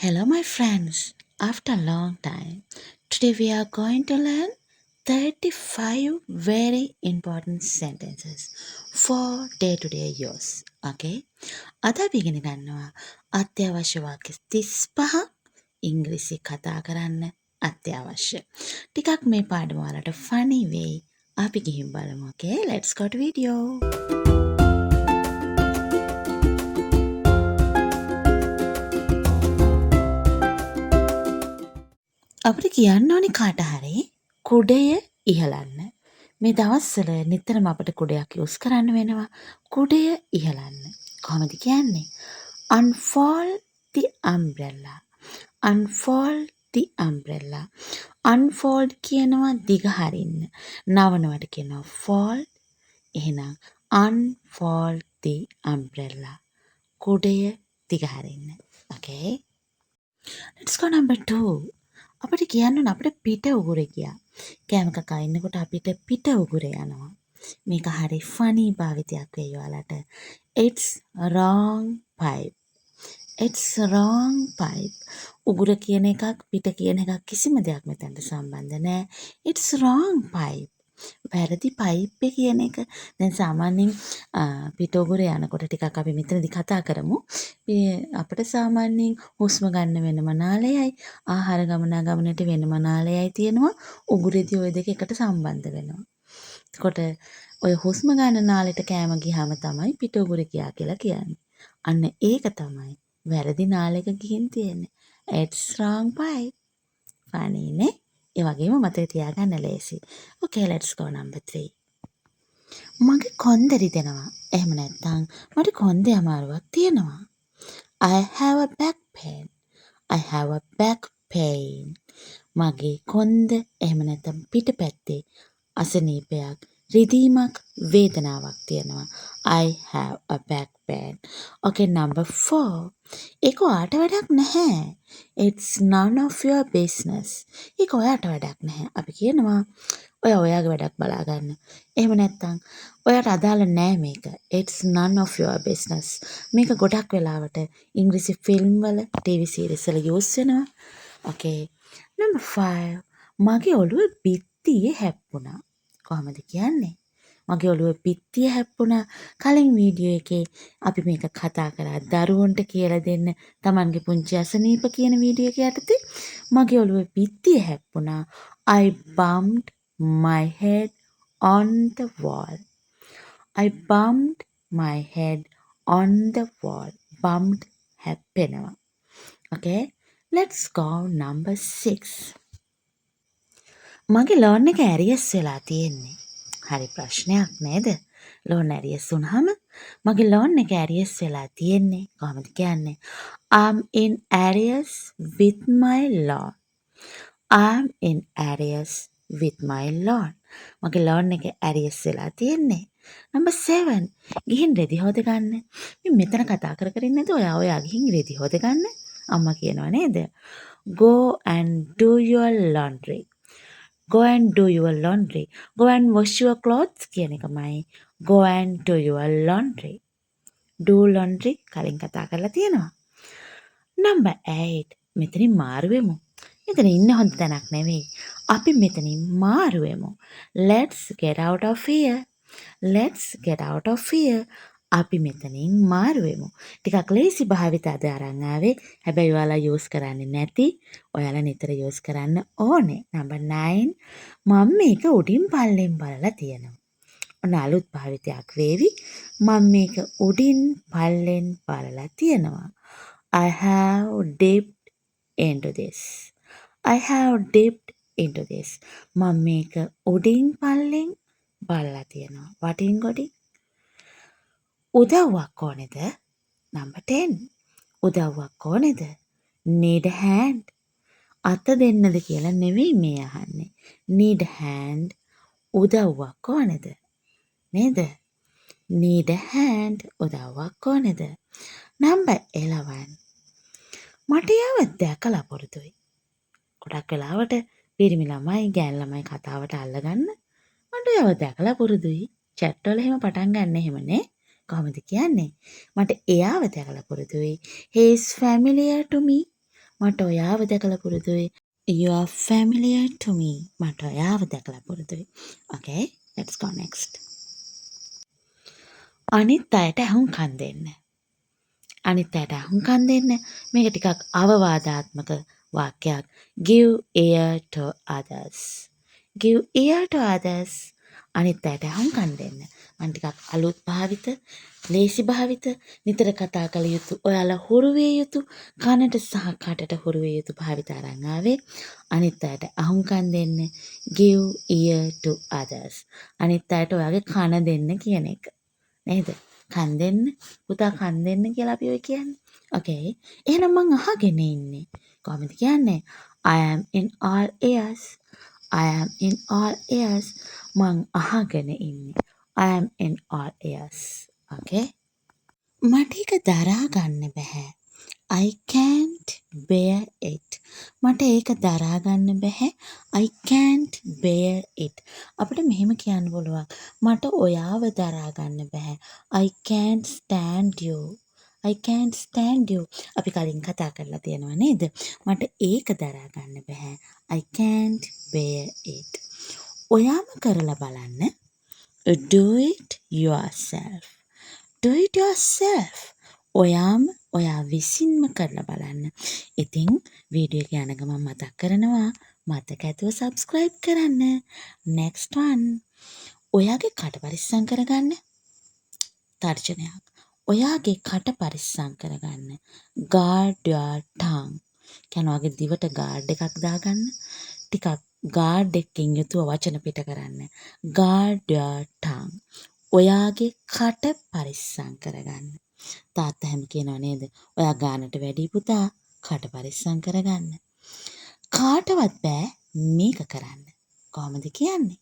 Hello, my friends. After a long time, today we are going to learn 35 very important sentences for day to day use. Okay? අද අපි ඉගෙන ගන්නවා අත්‍යවශ්‍ය වාක්‍ය 35 ඉංග්‍රීසි කතා කරන්න අත්‍යවශ්‍ය. ටිකක් මේ පාඩම වලට funny වෙයි. අපි ගිහින් බලමු. Okay? Let's go to video. අපිට කියන්න ඕනේ කාට හරි කුඩය ඉහලන්න. මේ දවස්වල නිතරම අපිට කුඩයක් යූස් කරන්න වෙනවා. කුඩය ඉහලන්න. කොහොමද කියන්නේ? Unfold the umbrella. Unfold the umbrella. Unfold කියනවා දිග හරින්න. නවනවට කියනවා fold. එහෙනම් unfold the umbrella. කුඩය දිග හරින්න. Okay? Let's go number 2. අපිට කියන්න ඕන අපිට පිට උගුර ගියා. කෑම කකා ඉන්නකොට අපිට පිට උගුර යනවා. මේක හරි ෆනි භාවිතයක් වෙයි ඔයාලට. It's wrong pipe. It's wrong pipe. උගුර කියන එකක් පිට කියන එකක් කිසිම දෙයක් මෙතනට සම්බන්ධ නැහැ. It's wrong pipe. වැරදි පයිප් කියන එක. දැන් සාමාන්‍යයෙන් පිට උගුර යනකොට ටිකක් අපි මෙතනදී කතා කරමු. අපිට සාමාන්‍යයෙන් හුස්ම ගන්න වෙනම නාලයයි ආහාර ගමනාගමනයට වෙනම නාලයයි තියෙනවා. උගුරේදී ওই දෙක එකට සම්බන්ධ වෙනවා. එතකොට ඔය හුස්ම ගන්න නාලෙට කෑම ගියාම තමයි පිට උගුර ගියා කියලා කියන්නේ. අන්න ඒක තමයි වැරදි නාලයක ගිහින් තියෙන්නේ. It's wrong pipe. funny නේ? ඒ වගේම මතක තියාගන්න ලේසි. Okay, let's go number 3. මගේ කොන්ද රිදෙනවා. එහෙම නැත්නම් මට කොන්දේ අමාරුවක් තියෙනවා. I have a back pain. I have a back pain. මගේ කොන්ද එහෙම නැත්නම් පිටපැත්තේ අසනීපයක් රිදීමක් වේදනාවක් තියෙනවා. I have a back pain. Okay, number 4. ඒක ඔයාට වැඩක් නැහැ. It's none of your business. ඒක ඔයාට වැඩක් නැහැ. අපි කියනවා ඔයාගේ වැඩක් බලා ගන්න. එහෙම නැත්නම් ඔයාට අදාළ නෑ මේක. It's none of your business. මේක ගොඩක් වෙලාවට ඉංග්‍රීසි ෆිල්ම් වල, TV series වල යූස් වෙනවා. Okay. Number 5. මගේ ඔළුව බිත්තියේ හැප්පුණා. කොහොමද කියන්නේ? මගේ ඔළුව බිත්තිය හැප්පුණා. කලින් වීඩියෝ එකේ අපි මේක කතා කරා දරුවන්ට කියලා දෙන්න Tamanගේ පුංචි අසනීප කියන වීඩියෝ එක යටතේ මගේ ඔළුව බිත්තිය හැප්පුණා. I bumped my head on the wall. I bumped my head on the wall. Bumped හැප්පෙනවා. Okay, let's go number 6. මගේ ලෝන් එක ඇරියස් වෙලා තියෙන්නේ. හරි ප්‍රශ්නයක් නේද? ලෝන් ඇරියස් වුණාම මගේ ලෝන් එක ඇරියස් වෙලා තියෙන්නේ. කොහොමද කියන්නේ? I'm in arrears with my loan. I'm in arrears with my loan. මගේ ලෝන් එක ඇරියස් වෙලා තියෙන්නේ. Number 7. ගිහින් රෙදි හොද ගන්න. මේ මෙතන කතා කර කර ඉන්නේ නැද්ද? ඔයා ගිහින් රෙදි හොද ගන්න. අම්මා කියනවා නේද? Go and do your laundry. Go and do your laundry. Go and wash your clothes කියන එකමයි. Go and do your laundry. Do laundry කලින් කතා කරලා තියෙනවා. Number 8. මෙතනින් මාරු වෙමු. මෙතන ඉන්න හොඳ තැනක් නෙවෙයි. අපි මෙතනින් මාරු වෙමු. Let's get out of here. Let's get out of here. අපි මෙතනින් මාරු වෙමු. ටිකක් ලේසි භාවිත අද අරන් ආවේ. හැබැයි ඔයාලා යූස් කරන්නේ නැති. ඔයාලා නිතර යූස් කරන්න ඕනේ. Number 9. මම මේක උඩින් පල්ලෙන් බලලා තියෙනවා. ඔන්න අලුත් භාවිතයක් වේවි. මම මේක උඩින් පල්ලෙන් බලලා තියෙනවා. I have dipped into this. I have dipped into this. මම මේක උඩින් පල්ලෙන් බලලා තියෙනවා. වටින් ගොඩින් උදව්වක් ඕනේද? Number 10. උදව්වක් ඕනේද? Need a hand. අත දෙන්නද කියලා නෙවෙයි මේ අහන්නේ. Need a hand. උදව්වක් ඕනේද? නේද? Need a hand. උදව්වක් ඕනේද? Number 11. මට යව දැකලා පුරුදුයි. ගොඩක් වෙලාවට පිරිමි ළමයි ගෑන් ළමයි කතාවට අල්ලගන්න මට යව දැකලා පුරුදුයි. chat වල එහෙම පටන් ගන්න එහෙමනේ. කොහොමද කියන්නේ? මට එයාව දැකලා පුරුදුයි. He is familiar to me. මට ඔයාව දැකලා පුරුදුයි. You are familiar to me. මට ඔයාව දැකලා පුරුදුයි. Okay, let's go next. අනිත් අයට අහුම්කම් දෙන්න. අනිත් අයට අහුම්කම් දෙන්න. මේක ටිකක් අවවාදාත්මක වාක්‍යයක්. Give ear to others. Give ear to others. අනිත් අයට අහුම්කම් දෙන්න. මම ටිකක් අලුත් භාවිත, ලේසි භාවිත, නිතර කතා කළ යුතු, ඔයාලා හුරු විය යුතු, කනට සහ කටට හුරු විය යුතු භාවිත අරන් ආවේ. අනිත් අයට අහුම්කම් දෙන්න. Give ear to others. අනිත් අයට ඔයාගේ කන දෙන්න කියන එක. නේද? කන් දෙන්න. පුතා කන් දෙන්න කියලා අපි ඔය කියන්නේ. Okay. එහෙනම් මං අහගෙන ඉන්නේ. කොහොමද කියන්නේ? I am in all ears. I am in all ears. මං අහගෙන ඉන්නේ. I am in all ears. Okay. මට ඒක දරා ගන්න බෑ. I can't bear it. මට ඒක දරා ගන්න බෑ. I can't bear it. අපිට මෙහෙම කියන්න පුළුවන්. මට ඔයාව දරා ගන්න බෑ. I can't stand you. I can't stand you. අපි කලින් කතා කරලා තියෙනවා නේද? මට ඒක දරා ගන්න බෑ. I can't bear it. ඔයාම කරලා බලන්න. Do it yourself. Do it yourself. ඔයා විසින්ම කරලා බලන්න. ඉතින් වීඩියෝ එක යන ගමන් මතක් කරනවා මතක ඇතුව subscribe කරන්න. Next one. ඔයාගේ කට පරිස්සම් කරගන්න. තර්ජනයක්. ඔයාගේ කට පරිස්සම් කරගන්න. Guard your tongue. කියන්නේ ඔයාගේ දිවට guard එකක් දාගන්න. ටිකක් guard එකකින් යුතුව වචන පිට කරන්න. Guard your tongue. ඔයාගේ කට පරිස්සම් කරගන්න. තාත්තා හැම කියනව නේද? ඔයා ගානට වැඩි පුතා කට පරිස්සම් කරගන්න. කාටවත් බෑ මේක කරන්න. කොහොමද කියන්නේ?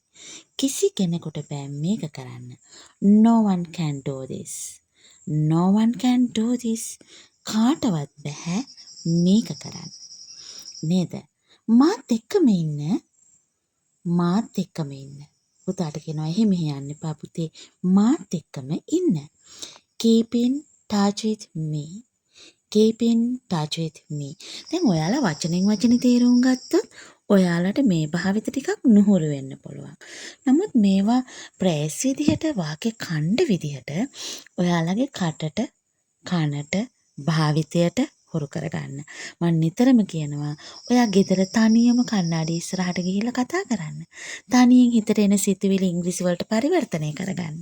කිසි කෙනෙකුට බෑ මේක කරන්න. No one can do this. No one can do this. කාටවත් බෑ මේක කරන්න. නේද? මාත් එක්කම ඉන්න. මාත් එක්කම ඉන්න. පුතාට කියනවා එහෙම යන්න එපා පුතේ. මාත් එක්කම ඉන්න. Keep in touch with me. Keep in touch with me. දැන් ඔයාලා වචනෙන් වචනේ තේරුම් ගත්තොත් ඔයාලට මේ භාවිත ටිකක් නුහුරු වෙන්න පුළුවන්. නමුත් මේවා ප්‍රෑස් විදිහට වාක්‍ය ඛණ්ඩ විදිහට ඔයාලගේ කටට කනට භාවිතයට හුරු කරගන්න. මම නිතරම කියනවා ඔයා ගෙදර තනියම කණ්ණාඩි ඉස්සරහට ගිහිල්ලා කතා කරන්න. තනියෙන් හිතට එන සිතුවිලි ඉංග්‍රීසි වලට පරිවර්තනය කරගන්න.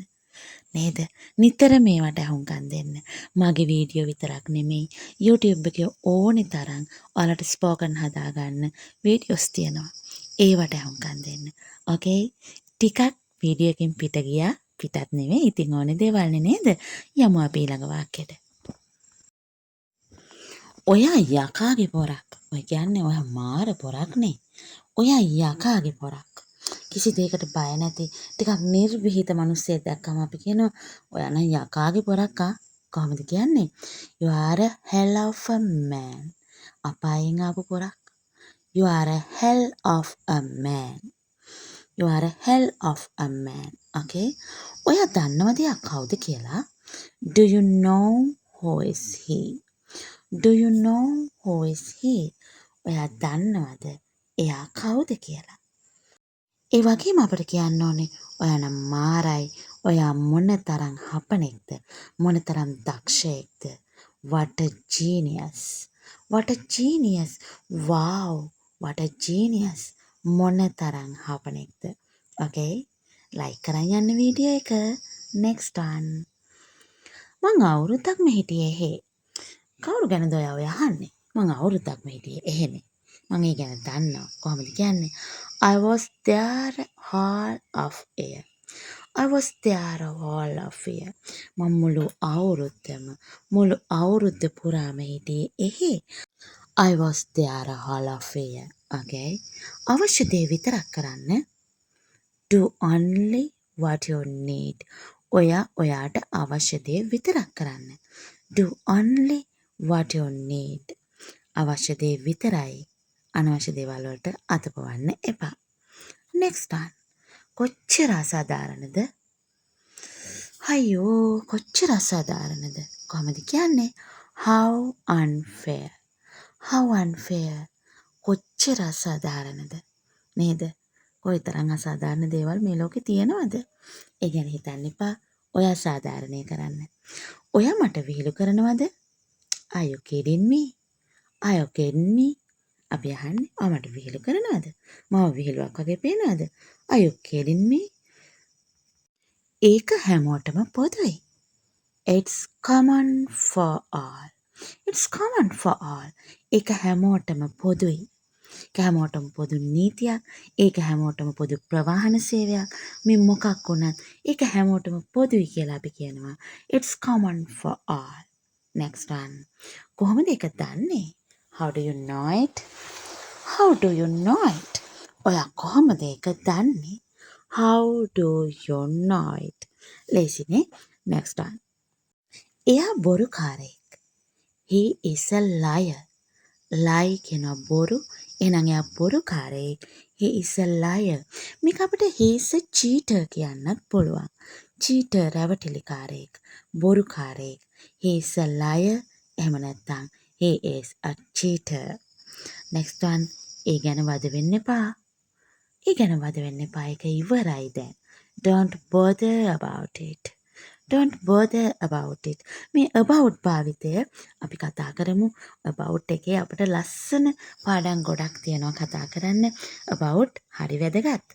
නේද? නිතර මේවට අහුම්කම් දෙන්න. මගේ වීඩියෝ විතරක් නෙමෙයි YouTube එකේ ඕනේ තරම් ඔයාලට ස්පෝකන් හදාගන්න වීඩියෝස් තියෙනවා. ඒවට අහුම්කම් දෙන්න. ඕකේ? ටිකක් වීඩියෝ එකෙන් පිට ගියා. පිටත් නෙමෙයි. ඉතින් ඕනේ දේවල්නේ නේද? යමු අපි ඊළඟ වාක්‍යයට. ඔයා යකාගේ පොරක්. ඔය කියන්නේ ඔයා මාර පොරක් නේ. ඔයා යකාගේ පොරක්. කිසි දෙයකට බය නැති ටිකක් නිර්භීත මිනිස්සෙක් දැක්කම අපි කියනවා ඔයා නම් යකාගේ පොරක් ආ. කොහොමද කියන්නේ? You are a hell of a man. අපායෙන් ආපු පොරක්. You are a hell of a man. You are a hell of a man. Okay? ඔයා දන්නවද යා කවුද කියලා? Do you know who is he? Do you know who is he? ඔයා දන්නවද එයා කවුද කියලා? ඒ වගේම අපිට කියන්න ඕනේ ඔයා නම් මාරයි. ඔයා මොනතරම් හපනෙක්ද? මොනතරම් දක්ෂයෙක්ද? What a genius. What a genius. Wow. What a genius. මොනතරම් හපනෙක්ද? Okay? like කරන් යන්න වීඩියෝ එක. Next one. මං අවුරුද්දක්ම හිටියේ එහෙ. කවුරු ගැනද ඔයා ඔය අහන්නේ? මං අවුරුද්දක්ම හිටියේ එහෙනේ. මං ඒ ගැන දන්නවා. කොහොමද කියන්නේ? I was there all of year. I was there all of year. මම මුළු අවුරුද්ද පුරාම හිටියේ එහෙ. I was there all of year. Okay? අවශ්‍ය දේ විතරක් කරන්න. Do only what you need. ඔයාට අවශ්‍ය දේ විතරක් කරන්න. Do only what you need. අවශ්‍ය දේ විතරයි. අනවශ්‍ය දේවල් වලට අතපවන්න එපා. Next one. කොච්චර අසාධාරණද? අයියෝ කොච්චර අසාධාරණද? කොහොමද කියන්නේ? How unfair. How unfair. කොච්චර අසාධාරණද නේද? කොයිතරම් අසාධාරණ දේවල් මේ ලෝකේ තියෙනවද? ඒ ගැන හිතන්න එපා. ඔය අසාධාරණේ කරන්න. ඔයා මට විහිළු කරනවද? Are you kidding me? Are you kidding me? අපි අහන්නේ මට විහිළු කරනවද? මම විහිළුවක් වගේ පේනවද? Are you kidding me? ඒක හැමෝටම පොදුයි. It's common for all. It's common for all. ඒක හැමෝටම පොදුයි. ඒක හැමෝටම පොදු නීතියක්. ඒක හැමෝටම පොදු ප්‍රවාහන සේවයක්. මේ මොකක් වුණත් ඒක හැමෝටම පොදුයි කියලා අපි කියනවා. It's common for all. Next one. කොහොමද ඒක දන්නේ? How do you know it? How do you know it? ඔයා කොහොමද ඒක දන්නේ? How do you know it? ලේසිනේ. Next one. එයා බොරුකාරයෙක්. He is a liar. lie කියන බොරු. එහෙනම් එයා බොරුකාරයෙක්. He is a liar. මේක අපිට he is a cheater කියන්නත් පුළුවන්. cheater රැවටිලිකාරයෙක්. බොරුකාරයෙක්. He is a liar. එහෙම නැත්නම් he is a cheater. Next one. ඒ ගැන වද වෙන්න එපා. ඒ ගැන වද වෙන්න එපා. ඒක ඉවරයි දැන්. Don't bother about it. Don't bother about it. මේ about භාවිතය අපි කතා කරමු. about එකේ අපිට ලස්සන පාඩම් ගොඩක් තියෙනවා කතා කරන්න. about හරි වැදගත්.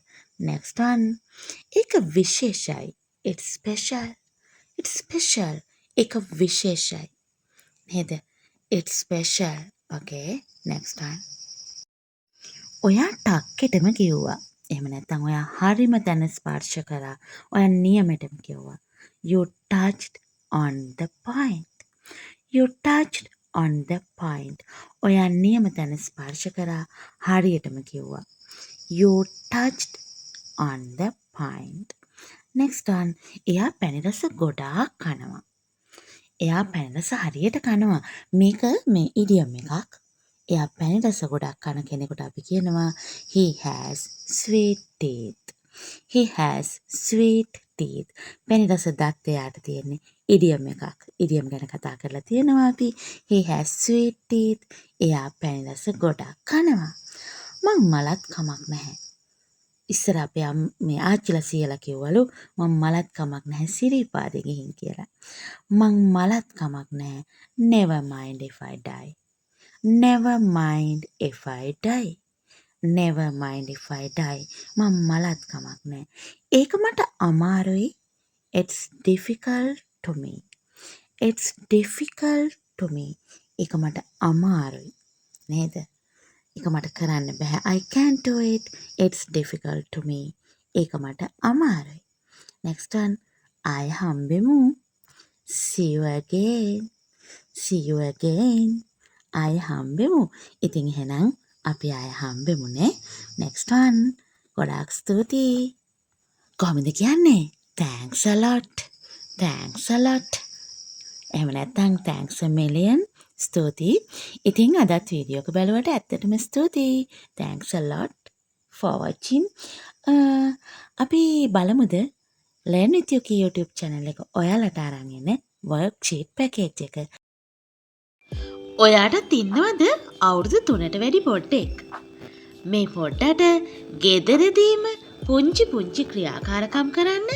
Next one. ඒක විශේෂයි. It's special. It's special. ඒක විශේෂයි. නේද? It's special. Okay. Next one. ඔයා ටක්කෙටම කිව්වා. එහෙම නැත්නම් ඔයා හරිම තැන ස්පර්ශ කරා. ඔයා නියමෙටම කිව්වා. You touched on the point. You touched on the point. ඔයා නියම තැන ස්පර්ශ කරා. හරියටම කිව්වා. You touched on the point. Next one. එයා පැණි රස ගොඩාක් කනවා. එයා පැණි රස හරියට කනවා. මේක මේ ඉඩියම් එකක්. එයා පැණි රස ගොඩක් කන කෙනෙකුට අපි කියනවා he has sweet teeth. He has sweet teeth. පැණි රස දත් එයාට තියෙන්නේ ඉඩියම් එකක්. ඉඩියම් ගැන කතා කරලා තියෙනවා අපි. He has sweet teeth. එයා පැණි රස ගොඩක් කනවා. මං මලත් කමක් නැහැ. ඉස්සර අපේ මේ ආච්චිලා සීයලා කිව්වලු මං මලත් කමක් නැහැ සිරිපාදේ ගිහින් කියලා. මං මලත් කමක් නැහැ. Never mind if I die. Never mind if I die. Never mind if I die. මම මලත් කමක් නැහැ. ඒක මට අමාරුයි. It's difficult to me. It's difficult to me. ඒක මට අමාරුයි. නේද? ඒක මට කරන්න බෑ. I can't do it. It's difficult to me. ඒක මට අමාරුයි. Next one. ආය හම්බෙමු. See you again. See you again. ආය හම්බෙමු. ඉතින් එහෙනම් අපි ආය හම්බෙමුනේ. Next one. ගොඩාක් ස්තුතියි. කොහොමද කියන්නේ? Thanks a lot. Thanks a lot. එහෙම නැත්නම් thanks a million. ස්තුතියි. ඉතින් අදත් වීඩියෝ එක බලුවට ඇත්තටම ස්තුතියි. Thanks a lot for watching. අපි බලමුද Learn with Yuki YouTube channel එක ඔයාලට අරන් එන worksheet package එක. ඔයාටත් ඉන්නවද අවුරුදු 3ට වැඩි පොඩ්ඩෙක්? මේ පොඩ්ඩට ගෙදරදීම පුංචි පුංචි ක්‍රියාකාරකම් කරන්න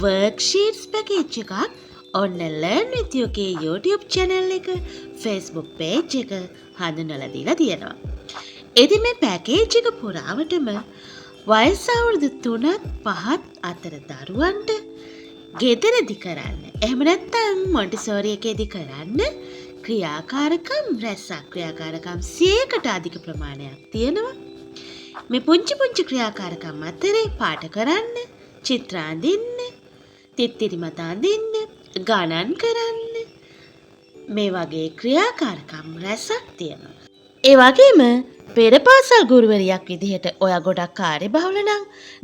worksheets package එකක් ඔන්න Learn with Yuki YouTube channel එක Facebook page එක හඳුන්වලා දීලා තියෙනවා. ඉතින් මේ package එක පුරාවටම වයස අවුරුදු 3ත් 5ත් අතර දරුවන්ට ගෙදරදී කරන්න. එහෙම නැත්නම් මොන්ටිසෝරි එකේදී කරන්න ක්‍රියාකාරකම් රැසක් ක්‍රියාකාරකම් 100කට අධික ප්‍රමාණයක් තියෙනවා. මේ පුංචි පුංචි ක්‍රියාකාරකම් අතරේ පාට කරන්න, චිත්‍ර අඳින්න, තිත්තිරි මත අඳින්න, ගණන් කරන්න මේ වගේ ක්‍රියාකාරකම් රැසක් තියෙනවා. ඒ වගේම පෙරපාසල් ගුරුවරියක් විදිහට ඔයා ගොඩක් කාර්යබහුල නම්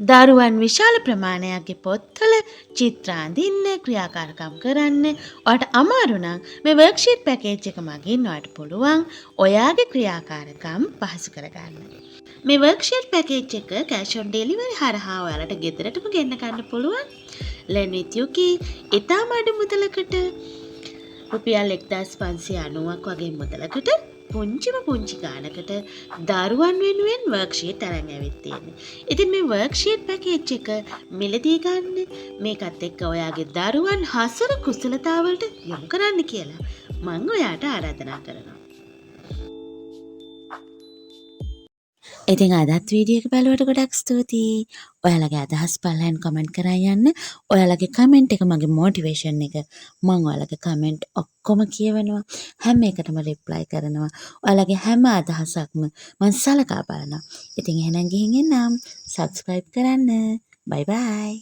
දරුවන් විශාල ප්‍රමාණයක්ගේ පොත්වල චිත්‍ර අඳින්න ක්‍රියාකාරකම් කරන්න ඔයාට අමාරු නම් මේ worksheet package එක මගින් ඔයාට පුළුවන් ඔයාගේ ක්‍රියාකාරකම් පහසු කරගන්න. මේ worksheet package එක cash on delivery හරහා ඔයාලට ගෙදරටම ගෙන්න ගන්න පුළුවන්. Learn with Yuki ඉතාම අඩු මුදලකට රුපියල් 1590ක් වගේ මුදලකට පුංචි ගානකට දරුවන් වෙනුවෙන් වර්ක්ෂීට් අරන් ඇවිත් තියෙන්නේ. ඉතින් මේ වර්ක්ෂීට් පැකේජ් එක මිලදී ගන්න මේකත් එක්ක ඔයාගේ දරුවන් හසුරු කුසලතාවලට යොමු කරන්න කියලා මම ඔයාට ආරාධනා කරනවා. ඉතින් අදත් වීඩියෝ එක බලුවට ගොඩක් ස්තුතියි. ඔයාලගේ අදහස් පල්ලෙන් කමෙන්ට් කරන් යන්න. ඔයාලගේ කමෙන්ට් එක මගේ මොටිවේෂන් එක. මම ඔයාලගේ කමෙන්ට් ඔක්කොම කියවනවා. හැම එකටම රිප්ලයි කරනවා. ඔයාලගේ හැම අදහසක්ම මම සලකා බලනවා. ඉතින් එහෙනම් ගිහින් එන්නම්. සබ්ස්ක්‍රයිබ් කරන්න. බයි බයි.